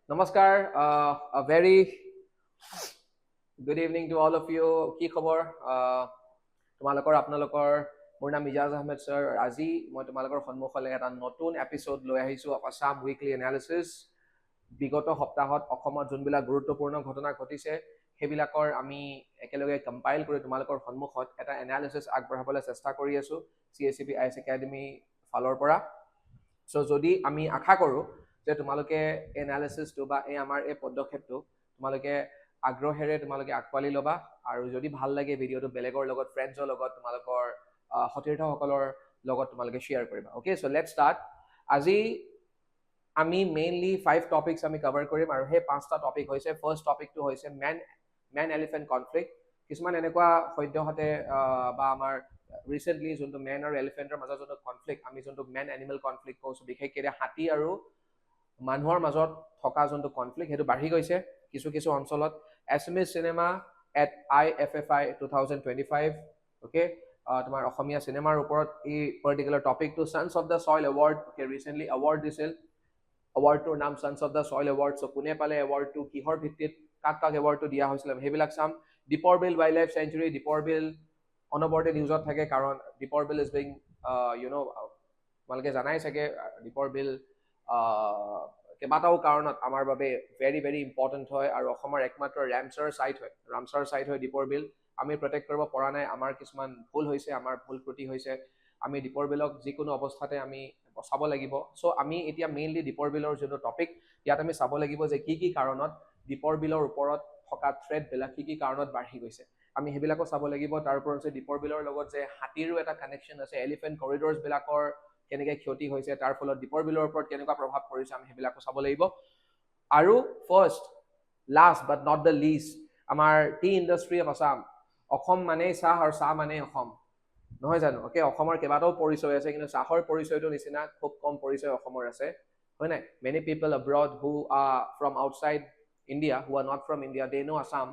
Namaskar, a very good evening to all of you. কি খবৰ তোমালোকৰ আপোনালোকৰ মোৰ নাম ইজাজ আহমেদ স্যাৰ আজি মই তোমালোকৰ সন্মুখলৈ এটা নতুন এপিসোড লৈ আহিছো অফ আসাম উইকলি এনালিসিস বিগত সপ্তাহত অসমত যোনবিলাক গুৰুত্বপূৰ্ণ ঘটনা ঘটিছে সেইবিলাকৰ আমি একেলগে কম্পাইল কৰি তোমালোকৰ সন্মুখত এটা এনালিসিস আগবঢ়াবলৈ চেষ্টা কৰি আছো CSAP IAS একাডেমি ফালৰ পৰা সো যদি আমি আশা কৰো যে তোমালোকে এনালিসিসটো বা এই আমাৰ এই পদক্ষেপটো তোমালোকে আগ্ৰহেৰে তোমালোকে আকৱালি লবা আৰু যদি ভাল লাগে ভিডিওটো বেলেগৰ লগত ফ্ৰেণ্ডছৰ লগত তোমালোকৰ সতীৰ্থসকলৰ লগত তোমালোকে শেয়াৰ কৰিবা ওকে সো লেটস ষ্টাৰ্ট আজি আমি মেইনলি 5 টপিকস আমি কভাৰ কৰিম আৰু সেই 5টা টপিক হৈছে ফাৰ্স্ট টপিকটো হৈছে ম্যান এলিফেন্ট কনফ্লিক্ট কিছুমান এনেকুৱা সদ্যহতে বা আমাৰ ৰিসেন্টলি যোনটো ম্যান আৰু এলিফেন্টৰ মাজত যোনটো কনফ্লিক্ট আমি যোনটো ম্যান এনিমেল কনফ্লিক্ট কৈছো বিশেষকৈ হাতী আৰু মানুহৰ মাজত থকা যোনটো কনফ্লিক্ট হেতু বাঢ়ি গৈছে কিছু কিছু অঞ্চলত Assamese cinema at IFFI 2025 okay তোমাৰ অসমীয়া সিনেমাৰ ওপৰত এই পাৰ্টিকুলাৰ টপিকটো sons of the soil award okay recently award দিছিল এৱাৰ্ডটোৰ নাম sons of the soil award so কোনে পালে এৱাৰ্ডটো কিহৰ ভিত্তিত কাক এৱাৰ্ডটো দিয়া হৈছিল হেবিলাক চাম দীপৰ বিল ওয়াইল্ড লাইফ সেঞ্চুৰী দীপৰ বিল অনবৰতে নিউজত থাকে কাৰণ দীপৰ bill is being you know তোমালোকে জানাই চাগে দীপৰ বিল কেবাটাও কাৰণত আমাৰ বাবে ভেৰি ভেৰি ইম্পৰ্টেন্ট হয় আৰু অসমৰ একমাত্ৰ ৰামচাৰ সাইট হয় দীপৰ বিল আমি প্ৰটেক্ট কৰিব পৰা নাই আমাৰ কিছুমান ভুল হৈছে আমাৰ ভুল ত্ৰুটি হৈছে আমি দীপৰ বিলক যিকোনো অৱস্থাতে আমি বচাব লাগিব সো আমি এতিয়া মেইনলি দীপৰ বিলৰ যোনটো টপিক ইয়াত আমি চাব লাগিব যে কি কাৰণত দীপৰ বিলৰ ওপৰত থকা থ্ৰেড বিলাক কি কাৰণত বাঢ়ি গৈছে আমি হেবিলাকো চাব লাগিব তাৰ ওপৰত যে দীপৰ বিলৰ লগত যে হাতীৰো এটা কানেকশ্যন আছে এলিফেন্ট কৰিডৰ্ছ বিলাকৰ কেনেকৈ ক্ষতি হৈছে তাৰ ফলত দীপৰ বিলৰ ওপৰত কেনেকুৱা প্ৰভাৱ পৰিছে আমি হেবিলাকো চাব লাগিব আৰু first last but not the least আমাৰ tea industry of Assam Asom মানে চাহ আৰু চাহ মানে অসম নহয় জানো ওকে অসমৰ কেবাটাও পৰিচয় আছে কিন্তু চাহৰ পৰিচয়টো নিচিনা খুব কম পৰিচয় অসমৰ আছে হয় নাই many people abroad who are from outside India who are not from India they know Assam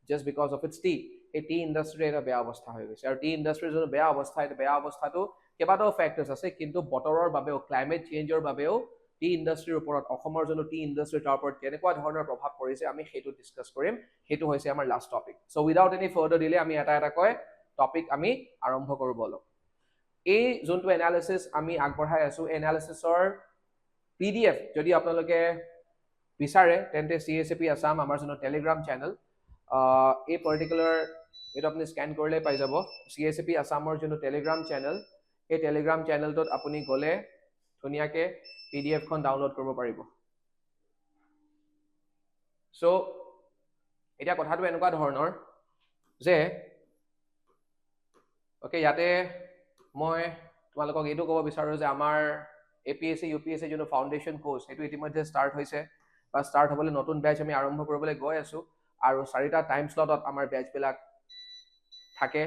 just because of its tea এই টি ইণ্ডাষ্ট্ৰি এটা বেয়া অৱস্থা হৈ গৈছে আৰু টি ইণ্ডাষ্ট্ৰিৰ যোনটো বেয়া অৱস্থা এটা বেয়া অৱস্থাটো কেবাটাও ফেক্টৰ্ছ আছে কিন্তু বতৰৰ বাবেও ক্লাইমেট চেঞ্জৰ বাবেও টি ইণ্ডাষ্ট্ৰিৰ ওপৰত অসমৰ যোনটো টি ইণ্ডাষ্ট্ৰি তাৰ ওপৰত কেনেকুৱা ধৰণৰ প্ৰভাৱ পৰিছে আমি সেইটো ডিসকাস কৰিম সেইটো হৈছে আমাৰ last topic so without any further delay আমি এটা কয় টপিক আমি আৰম্ভ কৰো বলক এই যোনটো এনালিসিস আমি আগবঢ়াই আছো এনালিসিসৰ PDF যদি আপোনালোকে বিচাৰে তেন্তে CSAP আসাম আমাৰ যোনটো টেলিগ্ৰাম চেনেল এই পাৰ্টিকুলাৰ এটা আপুনি স্ক্যান কৰিলে পাই যাব CSAP আসামৰ যোনটো টেলিগ্ৰাম চেনেল এই টেলিগ্ৰাম চেনেলটোত আপুনি গলে ধুনিয়াকে PDF খন ডাউনলোড কৰিব পাৰিব সো এটা কথাটো এনেকুৱা ধৰণৰ যে ওকে ইয়াতে মই তোমালোকক এইটো ক'ব বিচাৰো যে আমাৰ APSC UPSC যোনটো ফাউণ্ডেশ্যন কোৰ্স সেইটো ইতিমধ্যে ষ্টাৰ্ট হৈছে বা ষ্টাৰ্ট হ'বলৈ নতুন বেচ আমি আৰম্ভ কৰিবলৈ গৈ আছো আৰু 4টা টাইম স্লটত আমাৰ বেচ বিলাক থাকে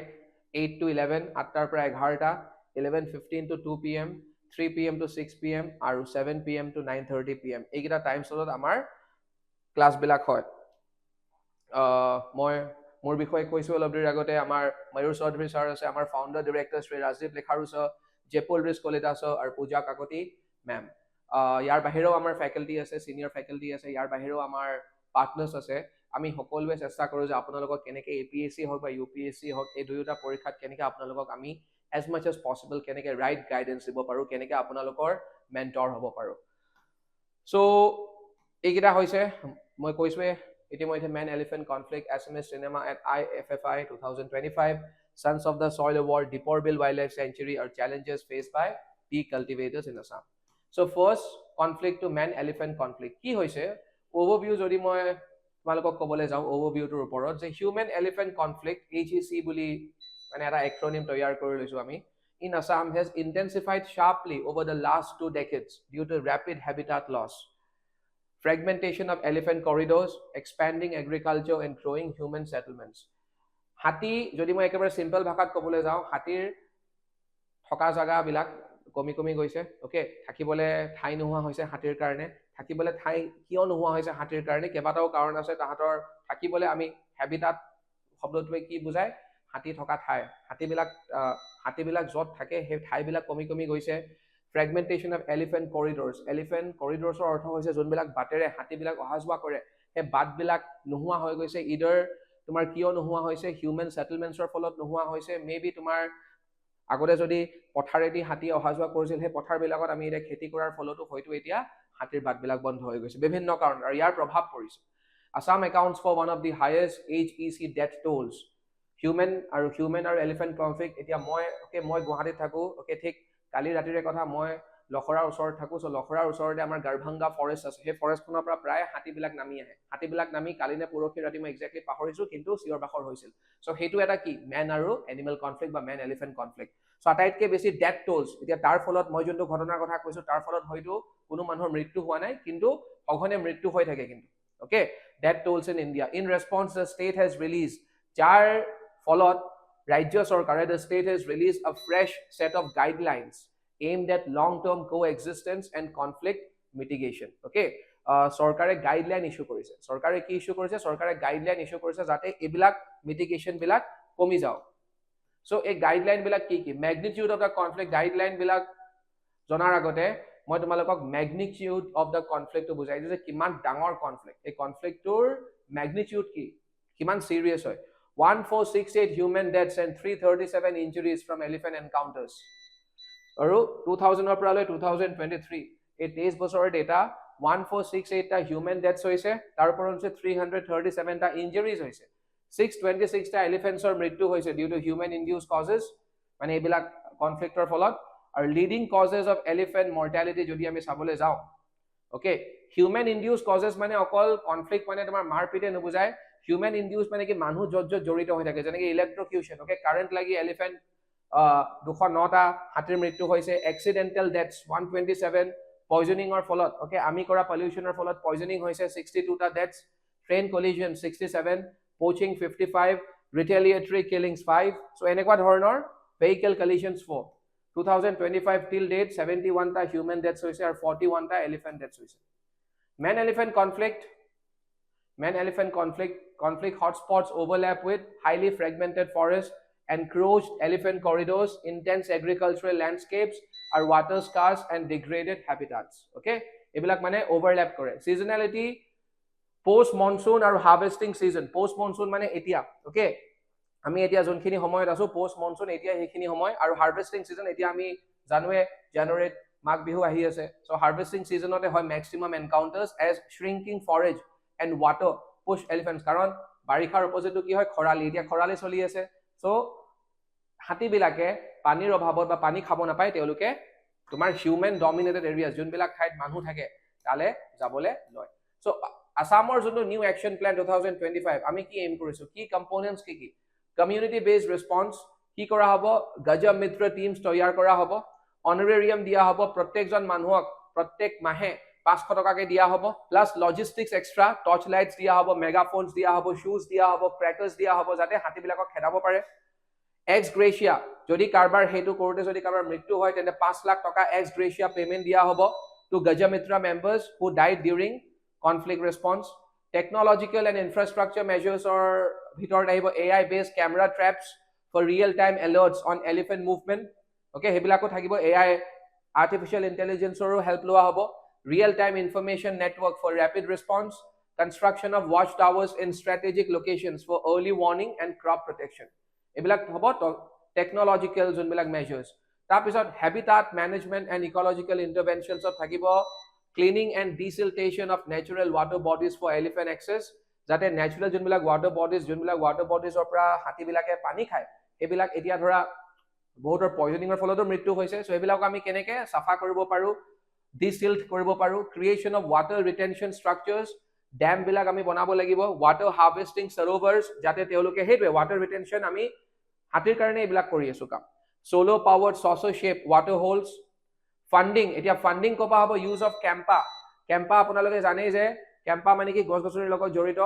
8 to 11 8টাৰ পৰা 11টা 11:15 to 2 PM 3 PM to 6 PM আৰু 7 PM to 9:30 PM এইকেইটা টাইম স্লটত আমাৰ ক্লাছ বিলাক হয় মই মোৰ বিষয়ে কৈছো অলপ দেৰি আগতে আমাৰ ময়ূৰ চৌধুৰী স্যাৰ আছে আমাৰ founder director Shri Rajdeep লেখাৰু sir জেপুল ৰিছ Kalita sir আৰু পূজা কাকতি মেম ইয়াৰ বাহিৰেও আমাৰ ফেকাল্টি আছে সিনিয়ৰ ফেকাল্টি আছে ইয়াৰ বাহিৰেও আমাৰ পাৰ্টনাৰ্ছ আছে আমি সকলোৱে চেষ্টা কৰো যে আপোনালোকক কেনেকৈ APSC হওক বা UPSC হওক এই দুয়োটা পৰীক্ষাত কেনেকৈ আপোনালোকক আমি as much as possible কেনেকৈ ৰাইট গাইডেন্স দিব পাৰো কেনেকৈ আপোনালোকৰ মেন্টৰ হ'ব পাৰো সো এইকেইটা হৈছে মই কৈছোৱে ইতিমধ্যে man elephant conflict Assamese cinema at IFFI 2025 Sons of the Soil Award Deepor Bill Wildlife Sanctuary or challenges faced by tea cultivators in Assam so first conflict to man elephant conflict কি হৈছে overview যদি মই তোমালোকক ক'বলৈ যাওঁ overview টোৰ ওপৰত যে human elephant conflict HEC বুলি মানে এটা এক্ৰনিম তৈয়াৰ কৰি লৈছো আমি in Assam has intensified sharply over the last 2 decades due to rapid habitat loss fragmentation of elephant corridors, expanding agriculture and growing human settlements. হাতী যদি মই একেবাৰে সিম্পল ভাষাত ক'বলৈ যাওঁ হাতীৰ থকা জায়গা বিলাক কমি গৈছে ওকে থাকিবলৈ ঠাই নোহোৱা হৈছে হাতীৰ কাৰণে থাকিবলৈ ঠাই কিয় নোহোৱা হৈছে হাতীৰ কাৰণে কেবাটাও কাৰণ আছে তাহাঁতৰ থাকিবলৈ আমি হ্যাবিটাট শব্দটোৱে কি বুজায় হাতী থকা ঠাই হাতীবিলাক যত থাকে সেই ঠাইবিলাক কমি গৈছে fragmentation of elephant corridors or অৰ্থ হৈছে যোনবিলাক বাটেৰে হাতীবিলাক অহা যোৱা কৰে সেই বাটবিলাক নোহোৱা হৈ গৈছে ইদাৰ তোমাৰ কিয় নোহোৱা হৈছে হিউম্যান সেটেলমেন্টছৰ ফলত নোহোৱা হৈছে মেবি তোমাৰ আগতে যদি পথাৰেদি হাতী অহা যোৱা কৰিছিল সেই পথাৰবিলাকত আমি এতিয়া খেতি কৰাৰ ফলতো হয়তো এতিয়া হাতীৰ বাটবিলাক বন্ধ হৈ গৈছে বিভিন্ন কাৰণ আৰু ইয়াৰ প্ৰভাৱ পৰিছে Assam accounts for one of the highest HEC death tolls human আৰু elephant conflict এতিয়া মই গুৱাহাটীত থাকো ঠিক কালি ৰাতিৰে কথা মই লখৰাৰ ওচৰত থাকো সো লখৰাৰ ওচৰতে আমাৰ গাৰভাঙ্গা ফৰেষ্ট আছে সেই ফৰেষ্টখনৰ পৰা প্ৰায় হাতীবিলাক নামি আহে হাতীবিলাক নামি কালিনে পৰখি ৰাতি মই এক্স্যাক্টলি পাহৰিছো কিন্তু চিঞৰ বাখৰ হৈছিল সো হেতু এটা কি ম্যান আৰু এনিমেল কনফ্লিক্ট বা ম্যান এলিফেন্ট কনফ্লিক্ট সো আটাইতকৈ বেছি ডেথ টোলস এতিয়া তাৰ ফলত মই যোনটো ঘটনাৰ কথা কৈছো তাৰ ফলত হয়তো কোনো মানুহৰ মৃত্যু হোৱা নাই কিন্তু সঘনে মৃত্যু হৈ থাকে কিন্তু okay death tolls in India in response the state has released যাৰ ফলত ৰাজ্য চৰকাৰে the state has released a fresh set of guidelines aimed at long term coexistence and conflict mitigation okay চৰকাৰে গাইডলাইন ইস্যু কৰিছে চৰকাৰে কি issue কৰিছে চৰকাৰে গাইডলাইন ইস্যু কৰিছে যাতে এবিলাক মিটিগেশন বিলাক কমি যাওক সো এই গাইডলাইন বিলাক কি magnitude of the conflict guideline বিলাক জনাৰ আগতে মই তোমালোকক ম্যাগনিটিউড অফ দা কনফ্লিক্ট তো বুজাই দিছো যে কিমান ডাঙৰ কনফ্লিক্ট এই কনফ্লিক্টৰ ম্যাগনিটিউড কি কিমান সিৰিয়াস হয় 1468 human deaths and 337 injuries from elephant encounters আৰু 2000 ৰ পৰা লৈ 2023 এই 23 বছৰৰ ডেটা 1468 টা হিউম্যান ডেথস হৈছে তাৰ পৰা হৈছে 337 টা ইনজুৰিজ হৈছে 626 টা এলিফেন্টছৰ মৃত্যু হৈছে due to human induced causes মানে এইবিলাক কনফ্লিক্টৰ ফলত আৰু leading causes of elephant mortality যদি আমি চাবলৈ যাও ওকে হিউম্যান ইনডিউসড কজেস মানে অকল কনফ্লিক্ট মানে তোমাৰ মাৰপিটে নুবুজায় হিউম্যান ইনডিউসড মানে কি মানুহ জড়িত হৈ থাকে যেনেকৈ ইলেক্ট্ৰকিউশন ওকে কাৰেন্ট লাগি এলিফেন্ট 209 টা হাতীৰ মৃত্যু হৈছে এক্সিডেন্টাল ডেথস 127 পয়জনিংৰ ফলত ওকে আমি কৰা পলিউশনৰ ফলত পয়জনিং হৈছে 62 টা deaths train collision 67 poaching 55 retaliatory killings 5 so এনেকুৱা ধৰণৰ ভেহিকল কলিজনস 4 2025 till date 71 টা হিউম্যান ডেথস হৈছে আৰু 41 টা এলিফেন্ট ডেথস হৈছে man elephant conflict hotspots overlap with highly fragmented forests encroached elephant corridors intense agricultural landscapes or water scarce and degraded habitats okay ebilak mane overlap kore seasonality post monsoon or harvesting season post monsoon mane etia okay আমি এতিয়া যোনখিনি সময়ত আছো post monsoon এতিয়া হেখিনি সময় আৰু হাৰ্ভেস্টিং সিজন এতিয়া আমি জানুৱাৰীত মাঘ বিহু আহি আছে সো হাৰ্ভেস্টিং সিজনতে হয় maximum encounters as shrinking forage and water push elephants কাৰণ বাৰিষাৰ অপজিটটো কি হয় খৰালি এতিয়া খৰালি চলি আছে সো হাতী বিলাকে পানীৰ অভাৱত বা পানী খাব নাপায় তেওঁলোকে তোমাৰ হিউম্যান ডমিনেটেড এৰিয়াজ যোনবিলাক ঠাইত মানুহ থাকে তালে যাবলে লয় সো আসামৰ যোনটো নিউ একচন প্ল্যান 2025 আমি কি এম কৰিছো কি কম্পোনেন্টস কি community based response কি কৰা হ'ব গজা মিত্ৰ টিমছ তৈয়াৰ কৰা হ'ব অনাৰেৰিয়াম দিয়া হ'ব প্ৰত্যেকজন মানুহক প্ৰত্যেক মাহে 500 টকাকে দিয়া হ'ব plus logistics extra torch lights দিয়া হ'ব মেগাফোনস দিয়া হ'ব শুজ দিয়া হ'ব ক্ৰ্যাকাৰ্স দিয়া হ'ব যাতে হাতীবিলাকক খেদাব পাৰে এক্স গ্ৰেচিয়া যদি কাৰবাৰ হেতু কৰোতে যদি কাৰবাৰ মৃত্যু হয় তেন্তে 5 লাখ টকা এক্স গ্ৰেচিয়া পেমেন্ট দিয়া হ'ব to Gaja Mitra members who died during conflict response technological and infrastructure measures or ভিতৰত আহিব AI based camera traps for real time alerts on elephant movement okay হেবিলাকো থাকিব AI artificial intelligence or help লোৱা হ'ব real time information network for rapid response construction of watch towers in strategic locations for early warning and crop protection এবিলাক হ'ব technological যোনবিলাক measures তাৰ পিছত habitat management and ecological interventions of থাকিব cleaning and desiltation of natural water bodies for elephant access যাতে natural যোনবিলাক water bodies অৰ পৰা হাতী বিলাকে পানী খায় এবিলাক এতিয়া ধৰা বহুতৰ পয়জনিংৰ ফলতো মৃত্যু হৈছে সো এবিলাক আমি কেনেকে সাফা কৰিব পাৰো ডিসিল্ট কৰিব পাৰো creation of water retention structures dam বিলাক আমি বনাব লাগিব water harvesting sarovars যাতে তেওঁলোকে হেতু water retention আমি হাতীৰ কাৰণে এবিলাক কৰি আছো কাম solar powered saucer shaped water holes funding এতিয়া ফান্ডিং কবা হ'ব ইউজ অফ কেম্পা আপোনালোকে জানেই যে কেম্পা মানে কি গছ গছনিৰ লগত জড়িত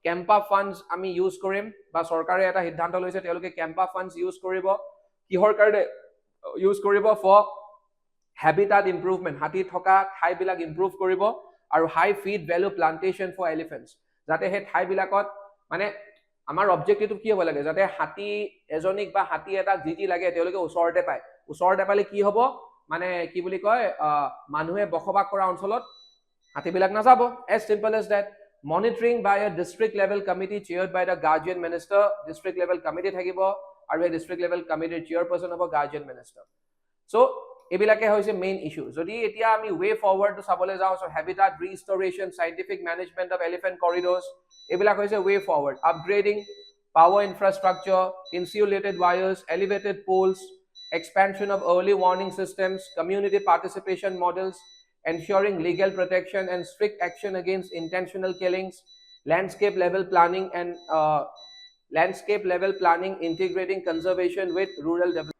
কেম্পা ফান্ডস আমি ইউজ কৰিম বা চৰকাৰে এটা সিদ্ধান্ত লৈছে তেওঁলোকে কেম্পা ফান্ডস ইউজ কৰিব কিহৰ কাৰণে ইউজ কৰিব ফৰ হ্যাবিটাট ইমপ্ৰুভমেন্ট হাতী থকা ঠাই বিলাক ইমপ্ৰুভ কৰিব আৰু high feed value plantation for elephants যাতে হে ঠাই বিলাকত মানে আমাৰ অবজেক্টিভ কি হ'ব লাগে যাতে হাতী এজনিক বা হাতী এটা জিজি লাগে তেওঁলোকে ওচৰতে পায় ওচৰতে পালে কি হ'ব মানে কি বুলি কয় মানুহে বসবাস কৰা অঞ্চলত হাতীবিলাক নাযাব as simple as that monitoring by a district level committee chaired by the guardian minister district level committee থাকিব আৰু এই district level committee chairperson হ'ব guardian minister so এবিলাকে হৈছে মেইন ইস্যু যদি এতিয়া আমি ওয়ে ফৰৱাৰ্ড চাবলৈ যাওঁ so habitat restoration scientific management of elephant corridors এবিলাক হৈছে way forward upgrading power infrastructure insulated wires elevated poles expansion of early warning systems community participation models ensuring legal protection and strict action against intentional killings landscape level planning and integrating conservation with rural development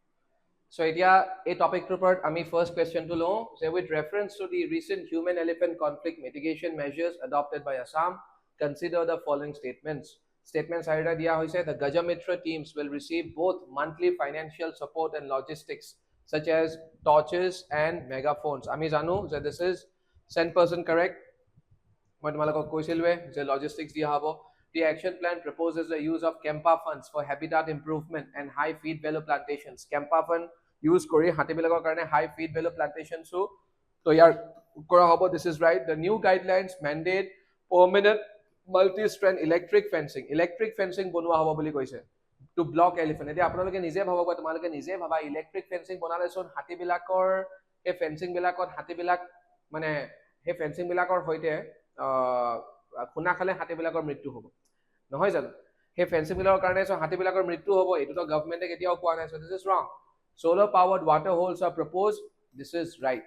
so etia a topic report ami first question to lo say with reference to the recent human elephant conflict mitigation measures adopted by Assam consider the following statements চাৰিটা দিয়া হৈছে the Gajamitra teams will receive both monthly financial support and logistics such as torches and megaphones ami janu that this is 100% correct মই তোমালোকক কৈছিলৱে যে logistics দিয়া হ'ব the action plan proposes the use of Kempa funds for habitat improvement and high feed value plantations Kempa fund use কৰি হাতীবিলাকৰ কাৰণে high feed value plantations তৈয়াৰ কৰা হ'ব this is right the new guidelines mandate permanent multi-strand electric fencing বনোৱা হ'ব বুলি কৈছে to block elephant এতিয়া আপোনালোকে নিজে ভাবক তোমালোকে নিজে ভাবা ইলেক্ট্ৰিক ফেন্সিং বনালে চোন হাতীবিলাকৰ এই ফেন্সিং বিলাকত হাতীবিলাক মানে এই ফেন্সিং বিলাকৰ হৈতে খুনা খালে হাতীবিলাকৰ মৃত্যু হ'ব নহয় জানো সেই ফেন্সিং বিলাকৰ কাৰণে চোন হাতীবিলাকৰ মৃত্যু হ'ব এটোতো গভৰ্ণমেণ্টে কেতিয়াও কোৱা নাই so this is wrong solar powered water holes are proposed this is right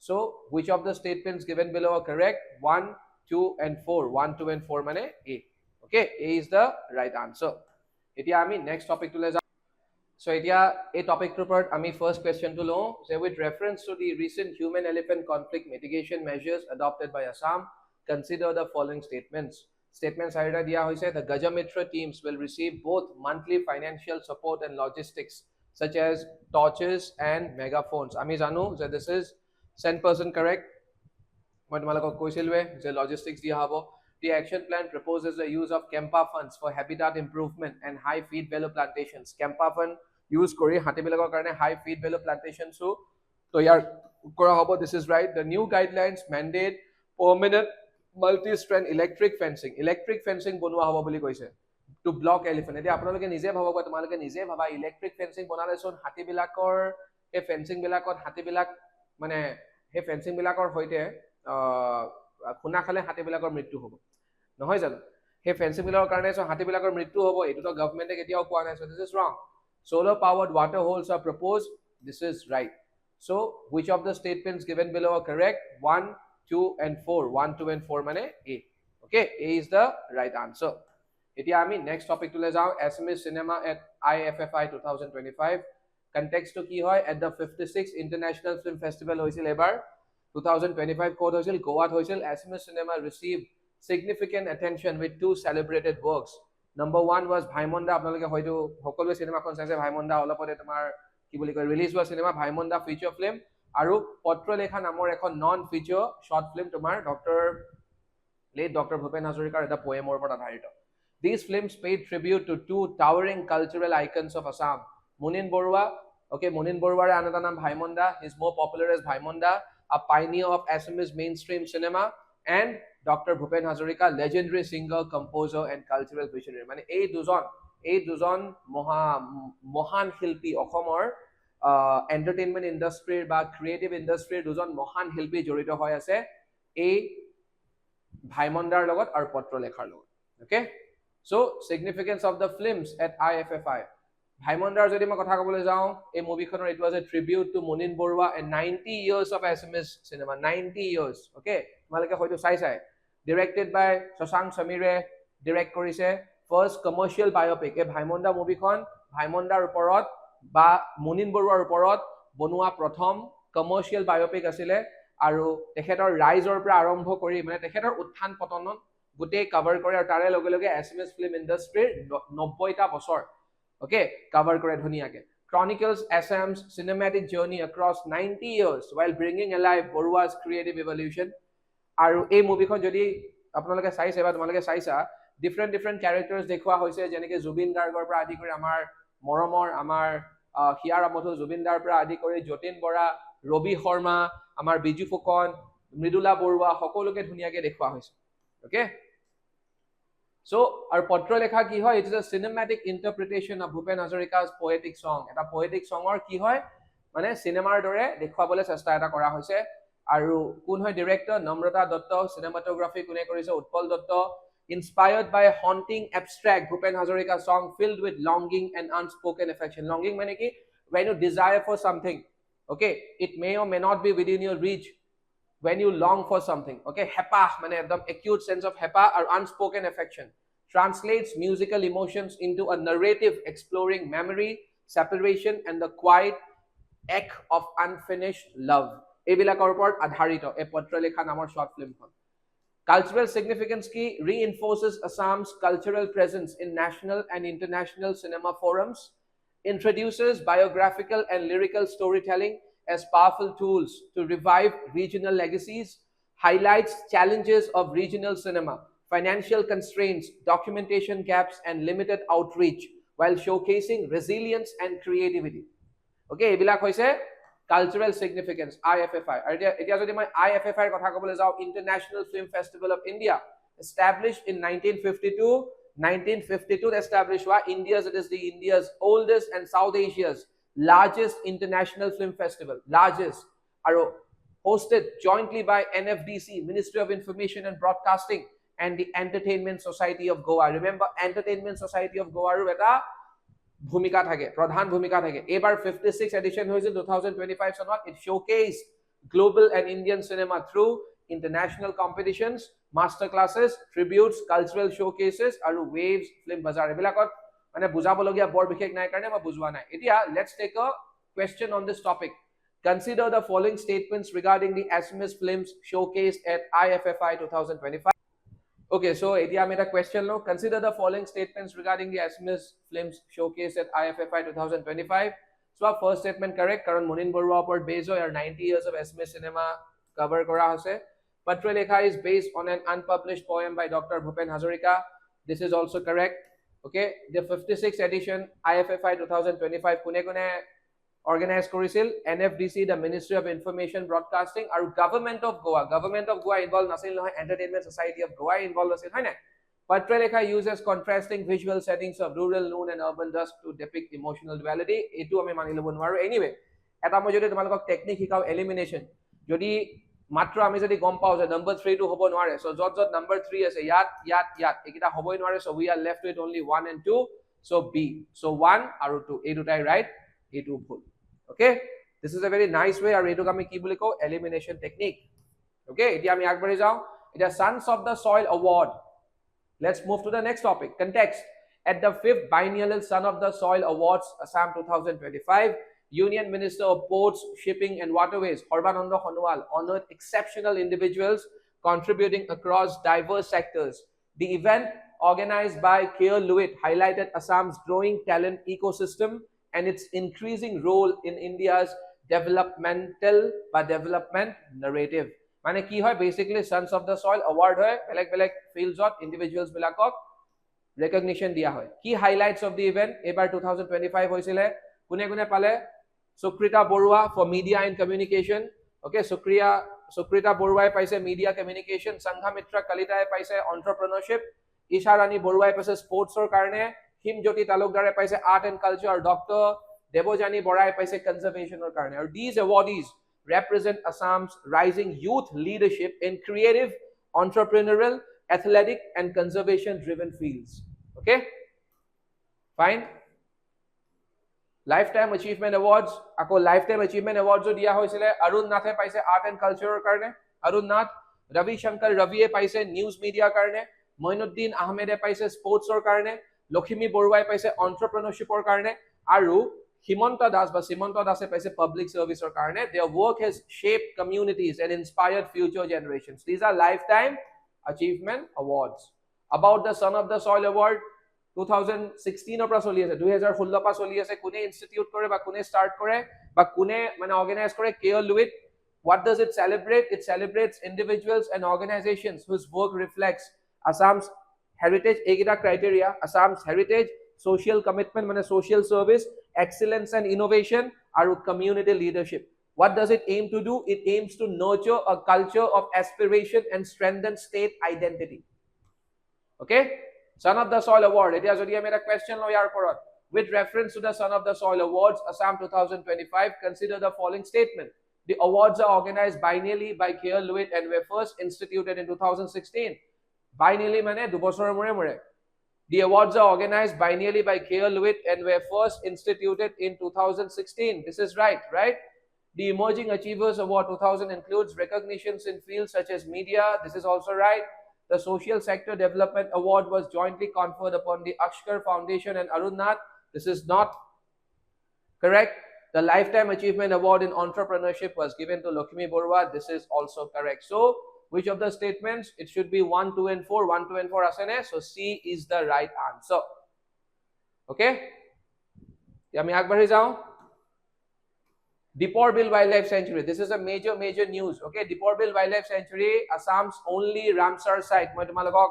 so which of the statements given below are correct 1 2 and 4 1 2 and 4 মানে a okay a is the right answer etia ami next topic to le ja so etia a topic report ami first question to lo say with reference to the recent human elephant conflict mitigation measures adopted by Assam consider the following statements চাৰিটা দিয়া হৈছে the Gajamitra teams will receive both monthly financial support and logistics such as torches and megaphones ami janu that this is 100% correct মই তোমালোকক কৈছিলৱে যে logistics দিয়া হ'ব the action plan proposes the use of Kempa funds for habitat improvement and high feed value plantations Kempa fund use কৰি হাতীবিলাকৰ কাৰণে high feed value plantations তৈয়াৰ কৰা হ'ব this is right the new guidelines mandate permanent multi-strand electric fencing বনোৱা হ'ব বুলি কৈছে to block elephant এতিয়া আপোনালোকে নিজে ভাবক তোমালোকে নিজে ভাবা ইলেক্ট্ৰিক ফেন্সিং বনালে চোন হাতীবিলাকৰ এই ফেন্সিং বিলাকত হাতীবিলাক মানে সেই ফেন্সিং বিলাকৰ হৈতে খুনা খালে হাতীবিলাকৰ মৃত্যু হ'ব নহয় জানো সেই ফেন্সিং বিলাকৰ কাৰণে চোন হাতীবিলাকৰ মৃত্যু হ'ব এটোতো গভৰ্ণমেণ্টে কেতিয়াও কোৱা নাই so this is wrong solar powered water holes are proposed this is right so which of the statements given below are correct 1 2 and 4 1 2 and 4 মানে a okay a is the right answer etia ami next topic to le jao Assamese cinema at IFFI 2025 context to ki hoy at the 56th international film festival hoisil ebar 2025 code hoisil Goa hoisil Assamese cinema received significant attention with two celebrated works number 1 was Bhaimonda আপোনালোকে হয়তো সকলো সিনেমাখন চাইছে Bhaimonda অলপতে তোমাৰ কি বুলি কয় release হোৱা সিনেমা Bhaimonda ফিচাৰ ফিল্ম আৰু পত্ৰলেখা নামৰ এখন নন ফিচাৰ শৰ্ট ফিল্ম তোমাৰ ডক্টৰ ভূপেন হাজৰিকাৰ এটা পোয়েমৰ ওপৰত আধাৰিত these films paid tribute to two towering cultural icons of Assam Munin Borua okay Munin Boruaৰ আন এটা নাম Bhaimonda he is more popular as Bhaimonda a pioneer of Assamese mainstream cinema and Dr. Bhupen Hazarika, legendary singer, composer and cultural visionary. মানে এই দুজন মহান শিল্পী অসমৰ entertainment ইন্ডাষ্ট্ৰিৰ বা ক্ৰিয়েটিভ ইন্ডাষ্ট্ৰিৰ দুজন মহান শিল্পী জড়িত হৈ আছে এই ভাইমন্দাৰ লগত আৰু পত্ৰলেখাৰ লগত okay so significance of the films at IFFI ভাইমন্দাৰ যদি মই কথা ক'বলৈ যাওঁ এই মুভিখনৰ it was a tribute to Munin Barua and 90 years of Assamese cinema 90 years okay তোমালোকে হয়তো চাই directed by Shashank Samire direct কৰিছে first commercial biopic এই ভাইমন্দা মুভিখন ভাইমন্দাৰ ওপৰত বা মুনিন বৰুৱাৰ ওপৰত বনোৱা প্ৰথম কমাৰ্শিয়াল বায়োপিক আছিলে আৰু তেখেতৰ ৰাইজৰ পৰা আৰম্ভ কৰি মানে তেখেতৰ উত্থান পতন গোটেই কভাৰ কৰে আৰু তাৰে লগে লগে Assamese film industry 90টা বছৰ ওকে কভাৰ কৰে ধুনিয়াকে chronicles Assam's cinematic journey across 90 years while bringing alive Borua's creative evolution আৰু এই মুভিখন যদি আপোনালোকে চাইছে বা তোমালোকে চাইছা different characters দেখুৱা হৈছে যেনেকৈ জুবিন গাৰ্গৰ পৰা আদি কৰি আমাৰ মৰমৰ আমাৰ হিয়াৰ আমঠু জুবিনদাৰ পৰা আদি কৰি যতীন বৰা ৰবি শৰ্মা, আমাৰ বিজু ফুকন, মৃদুলা বৰুৱা সকলোকে ধুনীয়াকে দেখুওৱা হৈছে okay So, our patra lekha ki hoy, it is a cinematic interpretation of Bhupen Hazarika's poetic song. Eta poetic song or ki hoy, mane cinema dore dekhwabole chesta eta kora hoise. Aru kun hoy director Namrata Datta, cinematography kune korise Utpal Datta, inspired by a haunting abstract Bhupen Hazarika song filled with longing and unspoken affection. Longing mane ki when you desire for something, okay, it may or may not be within your reach. When you long for something, okay, hepa mane ekdom acute sense of hepa or unspoken affection translates musical emotions into a narrative exploring memory, separation, and the quiet ache of unfinished love. Ebilakor upor adharito e patra lekha namor short film kon. Cultural significance ki reinforces Assam's cultural presence in national and international cinema forums, introduces biographical and lyrical storytelling as powerful tools to revive regional legacies, highlights challenges of regional cinema, financial constraints, documentation gaps, and limited outreach, while showcasing resilience and creativity. Okay, এইবিলাক হৈছে cultural significance, IFFI. এতিয়া যদি মই IFFI কথা ক'বলৈ যাওঁ, International Film Festival of India, established in 1952. 1952 established by India's, it is the India's oldest and South Asia's largest international film festival, largest, are hosted jointly by NFDC, Ministry of Information and Broadcasting, and the Entertainment Society of Goa. Remember, Entertainment Society of Goa ru eta bhumika thake, pradhan bhumika thake. Ebar 56th edition hoise 2025 sonot. It showcased global and Indian cinema through international competitions, master classes, tributes, cultural showcases, aru waves, film bazaar. Ebilakot mane bujabologia bor bikhek nai karne ma bujwa nai. Etia let's take a question on this topic. Consider the following statements regarding the Assamese films showcased at IFFI 2025. Okay, so etia made a question no. Consider the following statements regarding the Assamese films showcased at IFFI 2025. So our first statement correct, karon Munin Barua upor based hoy 90 years of Assamese cinema cover kora hoise. Patra lekha is based on an unpublished poem by Dr. Bhupen Hazarika. This is also correct. Okay, the 56th edition IFFI 2025 kune organized korisil NFDC, the Ministry of Information Broadcasting, and Government of Goa. Government of Goa involved nasil noy, Entertainment Society of Goa involved nasil hoy na. Patra lekha uses contrasting visual settings of rural, noon, and urban dusk to depict emotional duality. Etu ami mani lobo nwaru. Anyway, eta moi jodi tumalok technique hikao elimination. Jodi মাত্ৰ আমি যদি গম পাও যে number 3 টো হ'ব নোৱাৰে so যত যত নাম্বাৰ 3 আছে ইয়াত একিটা হ'বই নোৱাৰে so we are left with only 1 and 2 so B so 1 আৰু 2 এই দুটাই ৰাইট এইটো ভুল okay this is a very nice way আৰু এইটোক আমি কি বুলি কও এলিমিনেশন টেকনিক ওকে এতিয়া আমি আগবাঢ়ি যাও এটা sons of the soil award let's move to the next topic context at the 5th biennial Son of the Soil Awards Assam 2025 Union Minister of Ports, Shipping and Waterways, Horbananda Khonowal, honored exceptional individuals contributing across diverse sectors. The event, organized by K.R. Lewitt, highlighted Assam's growing talent ecosystem and its increasing role in India's development narrative. Mane ki hoy basically Sons of the Soil Award hoy belek fields of individuals bilakok recognition dia hoy. Key highlights of the event ebar 2025 hoisile kune pale Sukrita Borua for Media and Communication. Okay, Sukrita Borua paise Media Communication. Sanghamitra Kalita paise Entrepreneurship. Isha Rani Borua paise Sports or Karne. Himjyoti Talukdare paise Art and Culture. Dr. Debojani Borai paise Conservation or Karne. These awardees represent Assam's rising youth leadership in creative, entrepreneurial, athletic and conservation-driven fields. Okay, fine. Lifetime Achievement Awards, ako Lifetime Achievement Awards jo diya hoisile Arun Nathe paise Art and Culture karne, Arun Nath, Ravi Shankar Raviye paise News Media karne, Moinuddin Ahmede paise Sports or karne, Lokhimi Boruai paise Entrepreneurship or karne, aru Himanta Das ba Simanta Das paise Public Service or karne. Their work has shaped communities and inspired future generations. These are Lifetime Achievement Awards. About the Son of the Soil Award, 2016 পৰা চলি আছে 2016 পৰা চলি আছে কোনে institute কৰে বা কোনে স্টাৰ্ট কৰে বা কোনে মানে অৰ্গানাইজ কৰে K.R. Lewitt. What does it celebrate? It celebrates individuals and organizations whose work reflects Assam's heritage, egita criteria, Assam's heritage, social commitment মানে social service, excellence and innovation, আৰু community leadership. What does it aim to do? It aims to nurture a culture of aspiration and strengthen state identity. Okay, Son of the Soil Award, it has already made a question lawyer for with reference to the Son of the Soil Awards Assam 2025. Consider the following statement. The awards are organized biennially by K.L. Lewitt and were first instituted in 2016. Biennially mane 2 বছৰৰ মূৰে মূৰে. The awards are organized biennially by K.L. Lewitt and were first instituted in 2016. This is right, right? The Emerging Achievers Award 2000 includes recognitions in fields such as media. This is also right. The Social Sector Development Award was jointly conferred upon the Ashkar Foundation and Arun Nath. This is not correct. The Lifetime Achievement Award in Entrepreneurship was given to Lakshmi Borwa. This is also correct. So, which of the statements? It should be 1, 2, and 4. 1, 2, and 4 asane. So C is the right answer. Okay? Yami agbari jao. Deepor Beel Wildlife Sanctuary. This is a major news. Okay, Deepor Beel Wildlife Sanctuary, Assam's only Ramsar site. Moi tumalogok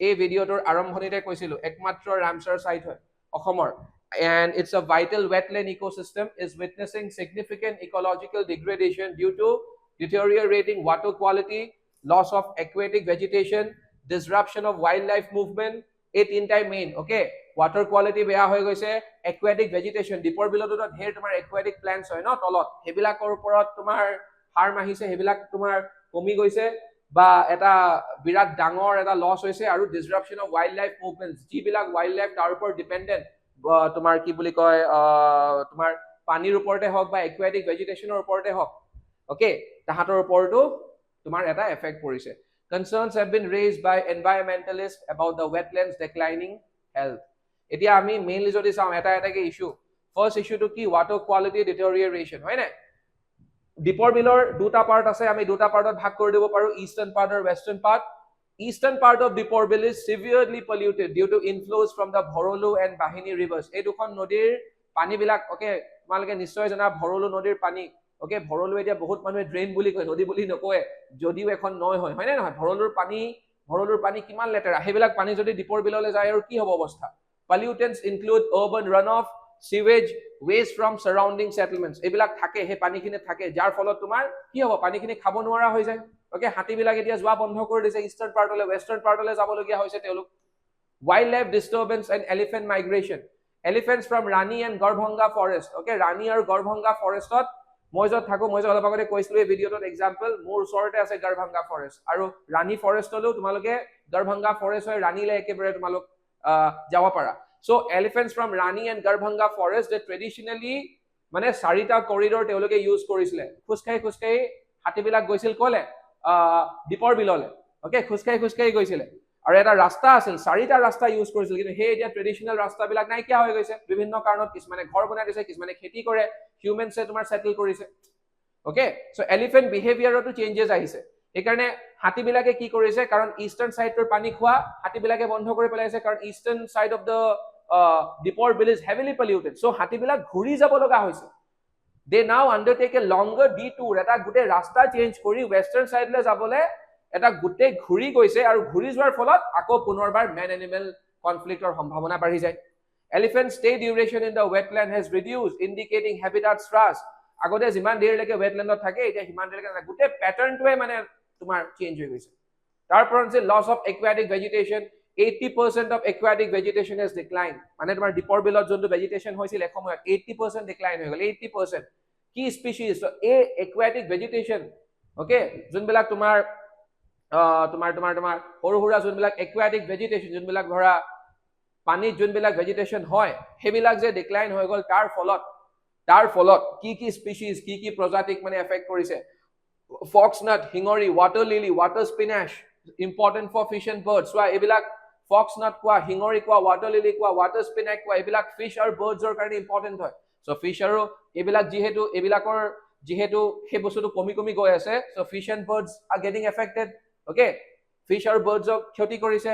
ei video tor arambhonite koisilu. Ekmatro Ramsar site hoy Okhomor. And it's a vital wetland ecosystem is witnessing significant ecological degradation due to deteriorating water quality, loss of aquatic vegetation, disruption of wildlife movement. এই তিনটাই main. Okay, water quality বেয়া হৈ গৈছে, aquatic vegetation. Deepor Beelতো ধেৰ তোমাৰ aquatic plants হয় ন তলত, হেবিলাকৰ ওপৰত তোমাৰ হাৰ্ম আহিছে, হেবিলাক তোমাৰ কমি গৈছে বা এটা বিৰাট ডাঙৰ এটা লছ হৈছে আৰু disruption of wildlife movements. যিবিলাক wildlife তাৰ ওপৰত ডিপেন্ডেন্ট, তোমাৰ কি বুলি কয়, তোমাৰ পানীৰ ওপৰতে হওক বা aquatic vegetationৰ ওপৰতে হওক, okay, তাহাঁতৰ ওপৰতো তোমাৰ এটা এফেক্ট পৰিছে. Concerns have been raised by environmentalists about the wetlands declining health. এতিয়া আমি মেইনলি যদি চাওঁ এটা এটাকে ইস্যু. ফাৰ্স্ট ইস্যুটো কি? water quality deterioration, হয় নাই? Deepor Beeলৰ দুটা পাৰ্ট আছে, আমি দুটা পাৰ্টত ভাগ কৰি দিব পাৰো, ইষ্টাৰ্ণ পাৰ্ট আৰু western part. Eastern part of Deepor Beel is severely polluted due to inflows from the Bhorolu and Bahini rivers. এই দুখন নদীৰ পানী বিলাক, ওকে, তোমালোকে নিশ্চয় জানা ভৰলু নদীৰ পানী, ওকে, ভৰলু এতিয়া বহুত মানুহে ড্ৰেইন বুলি কয়, নদী বুলি নকয়, যদিও এখন নয় হয়, হয় নে নহয়? ভৰলুৰ পানী কিমান লেতেৰা, সেইবিলাক পানী যদি Deepor Beelলৈ যায় আৰু কি হ'ব অৱস্থা? Pollutants include urban runoff, sewage, waste from surrounding settlements. এইবিলাক থাকে, সেই পানীখিনি থাকে, যাৰ ফলত তোমাৰ কি হ'ব? পানীখিনি খাব নোৱাৰা হৈ যায়. ওকে, হাতীবিলাক এতিয়া যোৱা বন্ধ কৰি দিছে, ইষ্টাৰ্ণ পাৰ্টলৈ, ৱেষ্টাৰ্ণ পাৰ্টলৈ যাবলগীয়া হৈছে তেওঁলোক. Wildlife disturbance and elephant migration. Elephants from Rani and Garbhanga forest. Okay, Rani আৰু Garbhanga forestত মই যত থাকো, মই অলপ আগতে কৈছিলো এই ভিডিঅ'টোত এক্সাম্পল, মোৰ ওচৰতে আছে Garbhanga forest আৰু Rani forestলৈও তোমালোকে Garbhanga forest হৈ ৰাণীলৈ একেবাৰে তোমালোক যাব পাৰা. So elephants from Rani and Garbhanga forest, they traditionally মানে চাৰিটা কৰিডৰ তেওঁলোকে ইউজ কৰিছিলে, খুচকাই হাতীবিলাক গৈছিল কলে Deepor Beelলৈ, ওকে, খুচকাই গৈছিলে আৰু এটা ৰাস্তা আছিল, চাৰিটা ৰাস্তা ইউজ কৰিছিল, কিন্তু সেই এতিয়া ট্ৰেডিশনাল ৰাস্তাবিলাক নাইকিয়া হৈ গৈছে বিভিন্ন কাৰণত, কিছুমানে ঘৰ বনাই দিছে, কিছুমানে খেতি কৰে, হিউমেনছে তোমাৰ সেটেল কৰিছে. ওকে, সো এলিফেন্ট বিহেভিয়াৰতো চেঞ্জেস আহিছে, সেইকাৰণে হাতীবিলাকে কি কৰিছে, কাৰণ ইষ্টাৰ্ণ সাইডৰ পানী খোৱা হাতীবিলাকে বন্ধ কৰি পেলাইছে, কাৰণ eastern side of the Deepor Beel is heavily polluted, so হাতীবিলাক ঘূৰি যাব লগা হৈছে. They now undertake a longer detour, এটা গুটে ৰাস্তা চেঞ্জ কৰি western side লৈ যাবলে এটা গুটে ঘূৰি গৈছে, আৰু ঘূৰি যোৱাৰ ফলত আকৌ পুনৰবাৰ man animal conflictৰ সম্ভাৱনা বাঢ়ি যায়. Elephant stay duration in the wetland has reduced, indicating habitat stress. আগতে যিমান দেৰিলৈকে wetlandত থাকে, এতিয়া সিমান দেৰিলৈকে গুটে প্যাটাৰ্নটোৱে মানে তোমাৰ চেঞ্জ হৈ গৈছে. তাৰপৰ আছে loss of aquatic vegetation. 80% of aquatic vegetation has declined. মানে তোমাৰ Deepor Beelত যোনটো vegetation হৈছিল এসময়ত 80% decline হৈ গ'ল, 80%. কি স্পিচিজ? so a aquatic vegetation, okay, যোনবিলাক তোমাৰ সৰু সুৰা যোনবিলাক aquatic vegetation, যোনবিলাক ধৰা পানীত যোনবিলাক vegetation হয়, সেইবিলাক যে decline হৈ গ'ল, তাৰ ফলত কি স্পিচিজ, কি প্ৰজাতিক মানে এফেক্ট কৰিছে? foxnut, hingori, water lily, water spinach, important for fish and birds. so এইবিলাক foxnut কোৱা, hingori কোৱা, water lily কোৱা, water spinach কোৱা, এইবিলাক fish আৰু birds ৰ কাৰণে important হয়. so fish আৰু এইবিলাক যিহেতু সেই বস্তুটো কমি গৈ আছে, so fish and birds are getting affected. okay, fish আৰু birds ক ক্ষতি কৰিছে.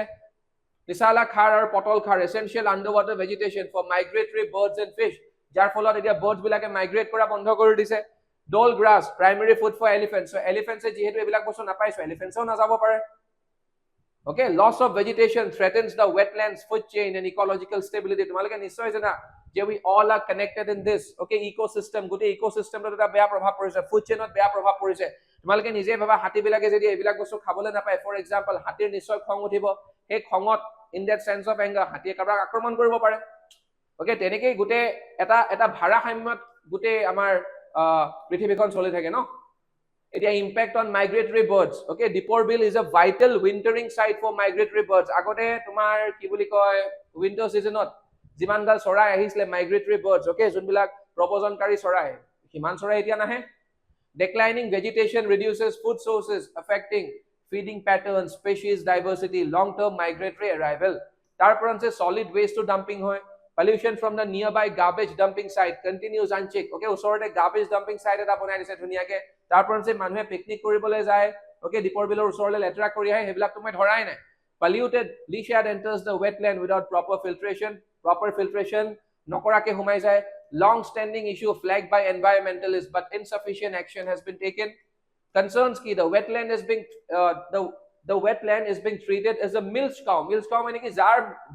Nisala khar আৰু পটল খাৰ, essential underwater vegetation for migratory birds and fish, যাৰ ফলত এতিয়া birds বিলাকে migrate কৰা বন্ধ কৰি দিছে. Dole grass, primary food for elephants. so elephants যিহেতু এইবিলাক বস্তু নাপায়, so elephants ও নাযাব পাৰে. Okay, loss of vegetation threatens the wetlands, food chain, and ecological stability. তোমালোকে নিশ্চয় জানা যে we all are connected in this. Okay, ecosystem, গোটেই ইকোসিস্টেমত এটা বেয়া প্ৰভাৱ পৰিছে, ফুড চেইনত বেয়া প্ৰভাৱ পৰিছে। তোমালোকে নিজে ভাবা হাতীবিলাকে যদি এইবিলাক বস্তু খাবলৈ নাপায়, ফৰ এক্সাম্পল হাতীৰ নিশ্চয় খং উঠিব, সেই খঙত in that sense of anger হাতীয়ে কাৰোবাক আক্ৰমণ কৰিব পাৰে। ওকে, তেনেকেই গোটেই এটা ভাৰসাম্যত গোটেই আমাৰ পৃথিৱীখন চলি থাকে ন। It impact on migratory birds. Okay, Deepor Beel is a vital wintering site for migratory birds. Agote tumar ki boli koy winter seasonot jiman gal sorai ahisle migratory birds. Okay, junbilak proposonकारी sorai himan sorai etia nahe. Declining vegetation reduces food sources, affecting feeding patterns, species diversity, long term migratory arrival. Tar paranse solid waste to dumping hoy. Pollution from the nearby garbage dumping site continues unchecked. Okay, usorte garbage dumping site eta banai dise dhuniake. তাৰ পৰা মানুহে picnic কৰিবলৈ যায়। Okay, দীপৰ বিলৰ ওচৰলৈ লেতেৰা কৰি আহে, সেইবিলাক তুমি ধৰাই নাই। Polluted leachate enters the wetland without proper filtration নকৰাকে সোমাই যায়। Long standing issue flagged by environmentalists, but insufficient action has been taken. Concerns ki the wetland is being treated as a milch cow মানে কি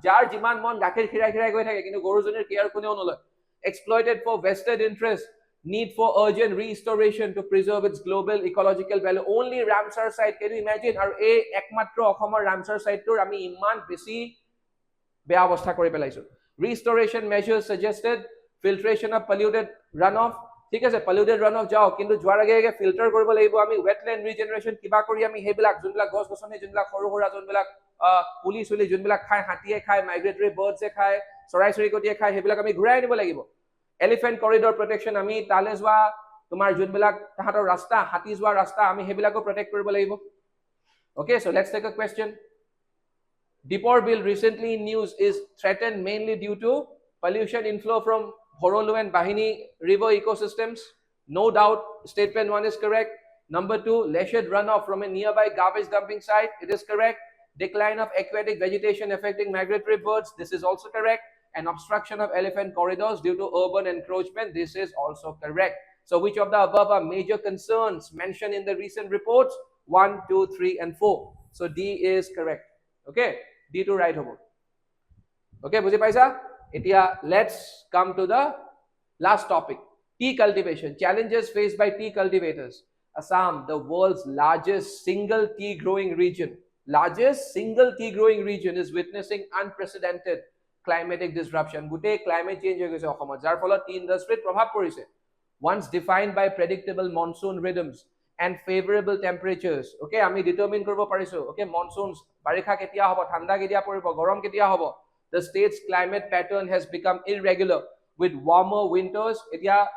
যাৰ যিমান মন গাখীৰ খিৰাই গৈ থাকে, কিন্তু গৰুজনীৰ কেয়াৰ কোনেও নলয়। Exploited for vested interest, need for urgent restoration to preserve its global ecological value. Only Ramsar site, can you imagine? Aru ei ekmatro Assam Ramsar site tur ami iman beshi beya obostha kori pelaisu. Restoration measures suggested, filtration of polluted runoff. ঠিক আছে, polluted runoff jao, kintu joar age filter koribo lagibo ami, wetland regeneration kiba kori ami hebilak junbilak gos gosoni junbilak horu hora junbilak puli suli junbilak khai, hatiye khai, migratory birds e khai, sorai churikotiye khai, hebilak ami ghurai anibo lagibo. Elephant corridor protection, ami tale jwa tumar junbilak tahator rasta, hati jwa rasta, ami hebilako protect koribo lagibo. Okay, so let's take a question. Deepor Beel recently in news is threatened mainly due to pollution inflow from Horolu and Bahini river ecosystems. No doubt, statement 1 is correct. Number 2, leisured runoff from a nearby garbage dumping site. It is correct. Decline of aquatic vegetation affecting migratory birds. This is also correct. And obstruction of elephant corridors due to urban encroachment. This is also correct. So which of the above are major concerns mentioned in the recent reports? 1, 2, 3, and 4. So D is correct. Okay, D to right hobo. Okay, buji paisa? Etia, let's come to the last topic. Tea cultivation. Challenges faced by tea cultivators. Assam, the world's largest single tea growing region. Largest single tea growing region is witnessing unprecedented climatic disruption. Gute climate change hoye goise Assam, jar pholat tea industry prabhav porise. Once defined by predictable monsoon rhythms and favorable temperatures. Okay, ami determine koribo parisu. Okay, monsoons barikha ketia hobo, thanda ketia poribo, gorom ketia hobo. The state's climate pattern has become irregular with warmer winters. Etia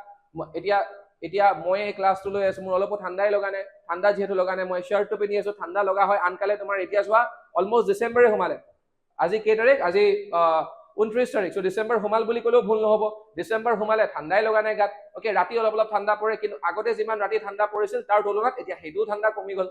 moi class to loi asu, mur olopo thandai logane, thanda jehetu logane moi shirt to pini asu, thanda loga hoy ankale tomar etia jwa almost December e humale. Aji ke tarik, aji 29 tarik, so December humal boli kolo bhul nohobo. December humale thandai logane gat. Okay, rati olop thanda pore, kintu agote jiman rati thanda porisil tar tolonat etia hedu thanda komi gol.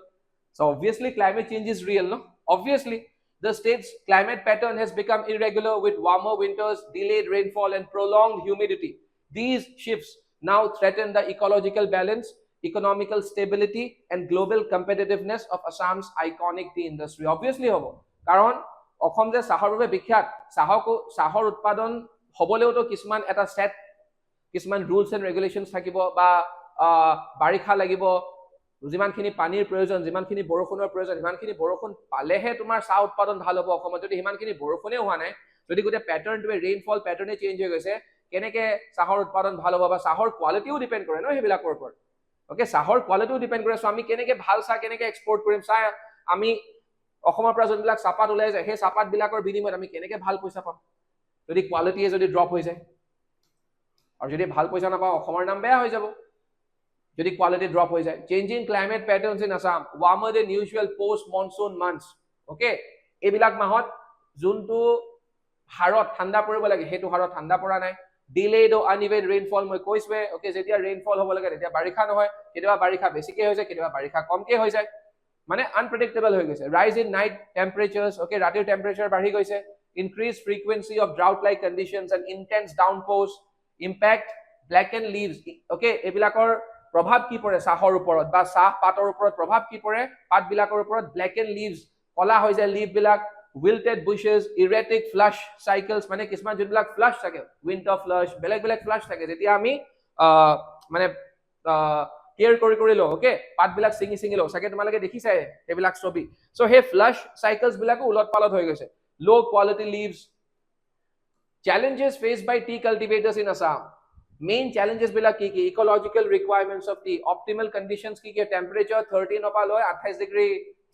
So obviously climate change is real, no? Obviously the state's climate pattern has become irregular with warmer winters, delayed rainfall, and prolonged humidity. These shifts now threaten the ecological balance, economical stability, and global competitiveness of Assam's iconic tea industry. Obviously hobo, karon Assam je sahor babe bikhyat, sahor utpadon hoboleo to kisman eta set kisman rules and regulations thakibo ba barikha lagibo, যিমানখিনি পানীৰ প্ৰয়োজন, যিমানখিনি বৰষুণৰ প্ৰয়োজন, সিমানখিনি বৰষুণ পালেহে তোমাৰ চাহ উৎপাদন ভাল হ'ব অসমত। যদি সিমানখিনি বৰষুণে হোৱা নাই, যদি গোটেই পেটাৰ্ণটোৱে ৰেইনফল পেটাৰ্ণে চেঞ্জ হৈ গৈছে, কেনেকে চাহৰ উৎপাদন ভাল হ'ব বা চাহৰ কোৱালিটিও ডিপেণ্ড কৰে ন সেইবিলাকৰ ওপৰত। ওকে, চাহৰ কোৱালিটিও ডিপেণ্ড কৰে। চ' আমি কেনেকে ভাল চাহ কেনেকে এক্সপৰ্ট কৰিম, চাহ আমি অসমৰ পৰা যোনবিলাক চাহপাত ওলাই যায়, সেই চাহপাতবিলাকৰ বিনিময়ত আমি কেনেকে ভাল পইচা পাম যদি কোৱালিটিয়ে যদি ড্ৰপ হৈ যায়। আৰু যদি ভাল পইচা নাপাওঁ, অসমৰ নাম বেয়া হৈ যাব যদি quality drop হৈ যায়। Changing climate patterns in Assam, warmer than usual post monsoon months. Okay, এইবিলাক মাহত যোনটো হাৰত ঠাণ্ডা পৰিব লাগে হেতু হাৰত ঠাণ্ডা পৰা নাই। Delayed or uneven rainfall মই কৈছোৱে। Okay, যেতিয়া rainfall হ'ব লাগে তেতিয়া বাৰিষা নহয়, কেতিয়াবা বাৰিষা বেছিকে হৈ যায়, কেতিয়াবা বাৰিষা কমকে হৈ যায়, মানে unpredictable হৈ গৈছে। Rise in night temperatures, okay, ৰাতিৰ টেম্পাৰেচাৰ বাঢ়ি গৈছে। Increased frequency of drought like conditions and intense downpours, impact blackened leaves. Okay, এইবিলাকৰ প্ৰভাৱ কি পৰে চাহৰ ওপৰত বা চাহ পাতৰ ওপৰত প্ৰভাৱ কি পৰে, পাতবিলাকৰ ওপৰত ব্লেকেন লিভছ কলা হৈ যায় leaf বিলাক, wilted bushes, erratic flush cycles, মানে কিছুমান যোনবিলাক flush থাকে, winter flush, বেলেগ বেলেগ flush থাকে, যেতিয়া আমি মানে কেয়াৰ কৰি লওঁ, ওকে, পাতবিলাক ছিঙি লওঁ, চাগে তোমালোকে দেখিছাই সেইবিলাক ছবি। চ' সেই flush cycles বিলাকো উলট পালট হৈ গৈছে। Low quality leaves. Challenges faced by tea cultivators in Assam. Main challenges বিলাক কি কি? Ecological requirements of tea, optimal conditions কি কি? Temperature 13 পৰা লৈ 28 degree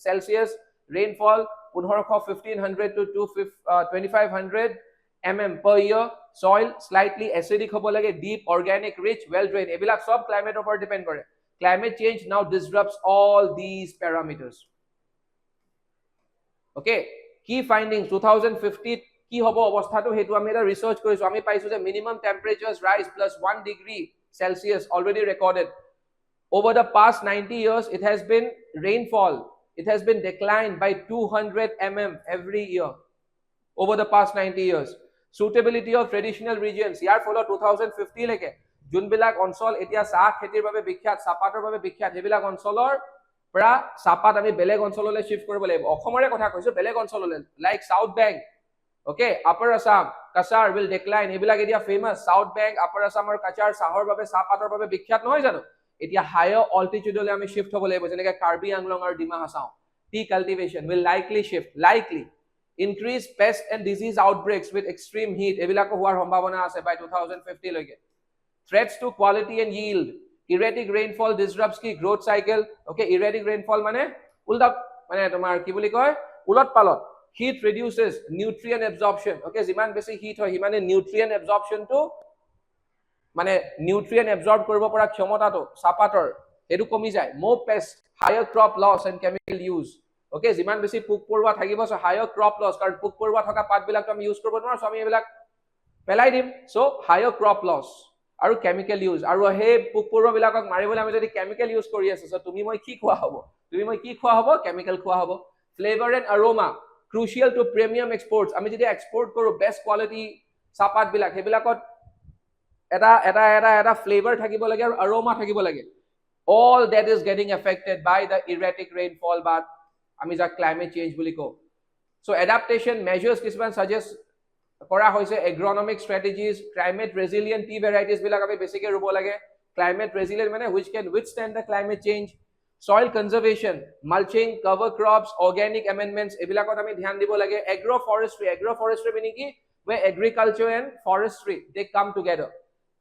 Celsius, rainfall 1500 to 2500 mm per year, soil slightly acidic হ'ব লাগে, deep, organic, rich, well drained, এইবিলাক সব climate ওপৰত depend কৰে। Climate change now disrupts all these parameters. Okay, key findings 2050 কি হ'ব অৱস্থাটো হেতু আমি এটা ৰিসাৰ্চ কৰিছো। আমি পাইছো যে minimum temperatures rise plus 1 degree Celsius already recorded. Over the past 90 years, it has been rainfall. It has been declined by 200 mm every year. Over the past 90 years. Suitability of traditional regions. ইয়াৰ ফলত 2050 লৈকে যোনবিলাক অঞ্চল এতিয়া চাহ খেতিৰ বাবে বিখ্যাত, চাহপাতৰ বাবে বিখ্যাত, সেইবিলাক অঞ্চলৰ পৰা চাহপাত আমি বেলেগ অঞ্চললৈ শিফট কৰিব লাগিব। অসমৰে কথা কৈছো, বেলেগ অঞ্চললৈ, like south bank, okay, upper Assam, Kasar will decline. এইবিলাক এতিয়া famous, south bank, upper Assam আৰু কাছাৰ চাহৰ বাবে, চাহপাতৰ বাবে বিখ্যাত নহয় জানো? এতিয়া হায়াৰ অল্টিটিউডলৈ আমি শিফট হ'ব লাগিব, যেনেকৈ কাৰ্বি আংলং আৰু Dima Hasao. Tea cultivation will likely shift, likely increase pest and disease outbreaks with extreme heat, এইবিলাকো হোৱাৰ সম্ভাৱনা আছে by 2050 লৈকে। Threats to quality and yield. Erratic rainfall disrupts কি growth cycle, okay, erratic rainfall মানে উল্টা, মানে তোমাৰ কি বুলি কয়, উলট পালট। Heat reduces nutrient absorption, okay, যিমান বেছি heat হয় সিমানে nutrient absorption টো, মানে nutrient absorb কৰিব পৰা ক্ষমতাটো চাহপাতৰ এটো কমি যায়। More pest, higher crop loss and chemical use, okay, যিমান বেছি পোক পৰুৱা থাকিব, so higher crop loss, কাৰণ পোক পৰুৱা থকা পাতবিলাকটো আমি ইউজ কৰিব নোৱাৰো, so আমি এইবিলাক পেলাই দিম, so higher crop loss আৰু chemical use, আৰু সেই পোক পৰুৱাবিলাকক মাৰিবলৈ আমি যদি chemical use কৰি আছো, so তুমি মই কি খোৱা হ'ব? chemical খোৱা হ'ব। Flavor and aroma, crucial to premium exports. আমি যদি এক্সপোর্ট কৰো বেস্ট কোয়ালিটি চাহপাত বিলাক, সেইবিলাকত এটা ফ্লেভাৰ থাকিব লাগে আৰু aroma থাকিব লাগে। All that is getting affected by the erratic rainfall, বা আমি যাক climate change বুলি কওঁ। So adaptation measures কিছুমান suggest কৰা হৈছে, agronomic strategies, climate resilient tea varieties বিলাক আমি বেছিকে ৰুব লাগে। Climate resilient মানে which can withstand the climate change. Soil conservation, mulching, cover crops, organic amendments, এইবিলাকত আমি ধ্যান দিব লাগে। Agroforestry meaning কি? Where agriculture and forestry they come together.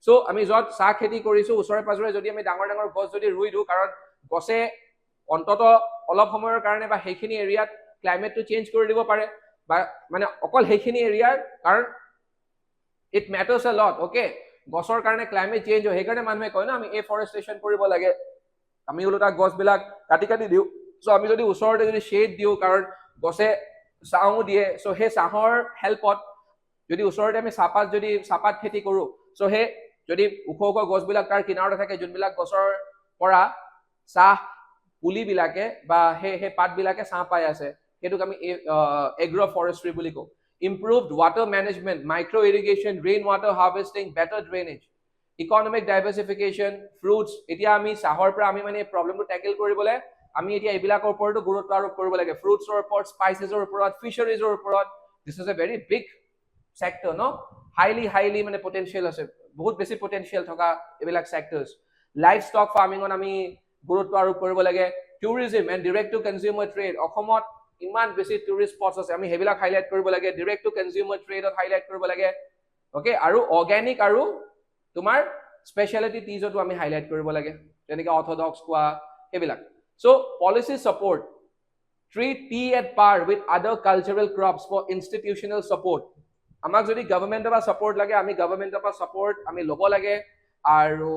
So আমি যত চাহ খেতি কৰিছো, ওচৰে পাজৰে যদি আমি ডাঙৰ ডাঙৰ গছ যদি ৰুই দিও, কাৰণ গছে অন্তত অলপ সময়ৰ কাৰণে বা সেইখিনি এৰিয়াত ক্লাইমেটটো চেঞ্জ কৰি দিব পাৰে, বা মানে অকল সেইখিনি এৰিয়াৰ, কাৰণ it matters a lot, okay, গছৰ কাৰণে ক্লাইমেট চেঞ্জ হয়, সেইকাৰণে মানুহে কয় না আমি এফৰেষ্টেশ্যন কৰিব লাগে, আমি ওলোটা গছবিলাক কাটি দিও। সো আমি যদি ওচৰতে যদি শেড দিও, কাৰণ গছে ছাঁও দিয়ে, সো সেই ছাঁৰ হেল্পত যদি ওচৰতে আমি চাহপাত খেতি কৰো, সো সেই যদি ওখ গছবিলাক তাৰ কিনাৰতে থাকে, যোনবিলাক গছৰ পৰা চাহ পুলিবিলাকে বা সেই পাতবিলাকে ছাঁ পাই আছে, সেইটোক আমি এগ্ৰ'ফৰেষ্ট্ৰি বুলি কওঁ। Improved water management, micro irrigation, rain water harvesting, better drainage, economic diversification, fruits, এতিয়া আমি চাহৰ পৰা আমি মানে প্ৰবলেমটো ট্যাকেল কৰিবলৈ আমি এতিয়া এইবিলাকৰ ওপৰতো গুৰুত্ব আৰোপ কৰিব লাগে। ফ্ৰুটছৰ ওপৰত, স্পাইচেছৰ ওপৰত, ফিশাৰিজৰ ওপৰত, this is a very big sector, ন, হাইলি মানে পটেনশিয়াল আছে, বহুত বেছি পটেনশিয়াল থকা এইবিলাক সেক্টৰস। লাইভ ষ্টক ফাৰ্মিঙত আমি গুৰুত্ব আৰোপ কৰিব লাগে। Tourism and direct to consumer trade, অসমত ইমান বেছি টুৰিষ্ট স্পটছ আছে, আমি সেইবিলাক হাইলাইট কৰিব লাগে। ডিৰেক্ট টু কনজিউমাৰ ট্ৰেডত হাইলাইট কৰিব লাগে, ওকে, আৰু অৰ্গেনিক আৰু তোমাৰ স্পেশালিটি টিজতো আমি হাইলাইট কৰিব লাগে, যেনেকৈ অৰ্থডক্স কোৱা সেইবিলাক। So policy support, treat tea at par with other cultural crops for institutional support. আমাক যদি গভৰ্ণমেণ্টৰ পৰা সাপোৰ্ট লাগে, আমি গভৰ্ণমেণ্টৰ পৰা সাপোৰ্ট আমি ল'ব লাগে। আৰু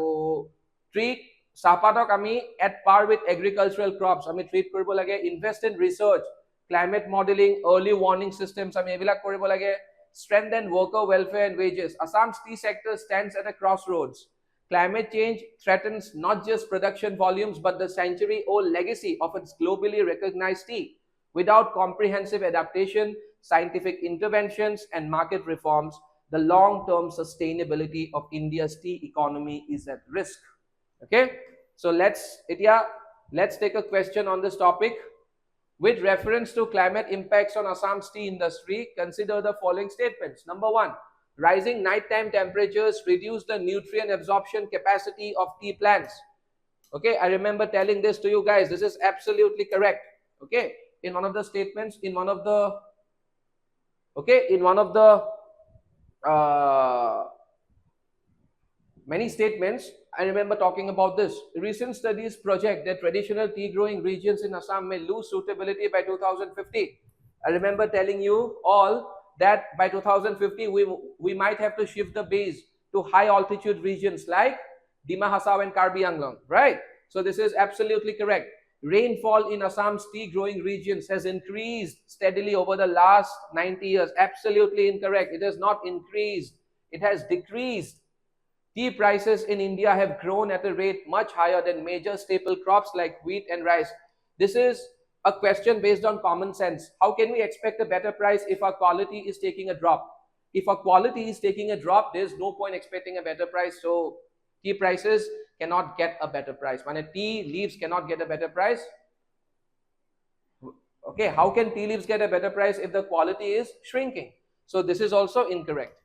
ট্ৰিট চাহপাতক আমি at par with agricultural crops আমি ট্ৰিট কৰিব লাগে। Invest in research, climate modeling, early warning systems আমি এইবিলাক কৰিব লাগে। Strengthen worker welfare and wages. Assam's tea sector stands at a crossroads. Climate change threatens not just production volumes but the century-old legacy of its globally recognized tea. Without comprehensive adaptation, scientific interventions, and market reforms, the long-term sustainability of India's tea economy is at risk. Okay, so let's take a question on this topic. With reference to climate impacts on Assam's tea industry, consider the following statements. Number 1, rising nighttime temperatures reduce the nutrient absorption capacity of tea plants. Okay, I remember telling this to you guys. This is absolutely correct. Okay, in one of the statements, in one of the many statements, I remember talking about this. Recent studies project that traditional tea growing regions in Assam may lose suitability by 2050. I remember telling you all that by 2050 we might have to shift the base to high altitude regions like Dima Hasao and Karbi Anglong, right? So this is absolutely correct. Rainfall in Assam's tea growing regions has increased steadily over the last 90 years. Absolutely incorrect. It has not increased. It has decreased. Tea prices in India have grown at a rate much higher than major staple crops like wheat and rice. This is a question based on common sense. How can we expect a better price if our quality is taking a drop? If our quality is taking a drop, there's no point expecting a better price. So tea prices cannot get a better price. When tea leaves cannot get a better price. Okay, how can tea leaves get a better price if the quality is shrinking? So this is also incorrect.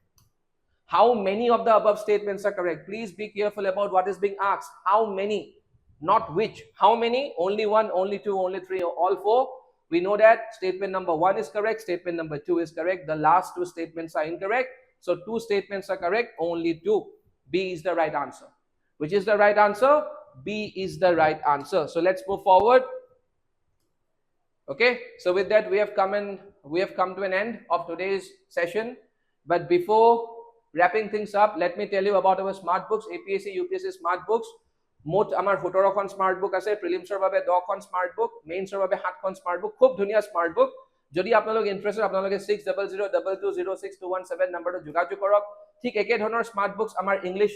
How many of the above statements are correct? Please be careful about what is being asked. How many, not which. How many? Only 1, only 2, only 3, all 4. We know that statement number 1 is correct, statement number 2 is correct. The last 2 statements are incorrect. So 2 statements are correct, only 2. B is the right answer. Which is the right answer? B is the right answer. So let's move forward. Okay, so with that we have come to an end of today's session. But before wrapping things up, let me tell you about our smart books, APSC, UPSC smart books. Mot amar 17খন smart book ase, prelims babe 10খন smart book, mains babe 7খন smart book, khub dhuniya smart book. Jodi apnalok interested, apnaloke 6002226117 number to jogajog korok. Thik eke dhonor smart books amar English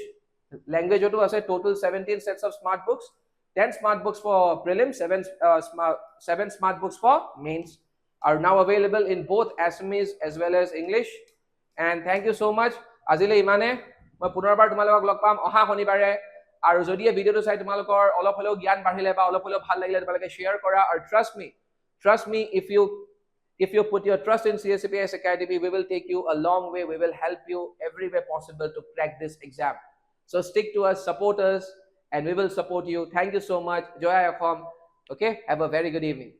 language otu ase, total 17 sets of smart books, 10 smart books for prelims, 7 smart books for mains are now available in both Assamese as well as English. And thank you so much. Azile imane মই পুনৰবাৰ তোমালোকক লগ পাম অহা শনিবাৰে আৰু যদি এই ভিডিওটো চাই তোমালোকৰ অলপ হলেও জ্ঞান বাঢ়িলে বা অলপ হলেও ভাল লাগিলে তোমালোকে শেয়াৰ কৰা আৰু trust me if you put your trust in CSAP IAS Academy, we will take you a long way. We will help you every way possible to crack this exam. So stick to us, support us, and we will support you. Thank you so much. Joy Assam. Okay, have a very good evening.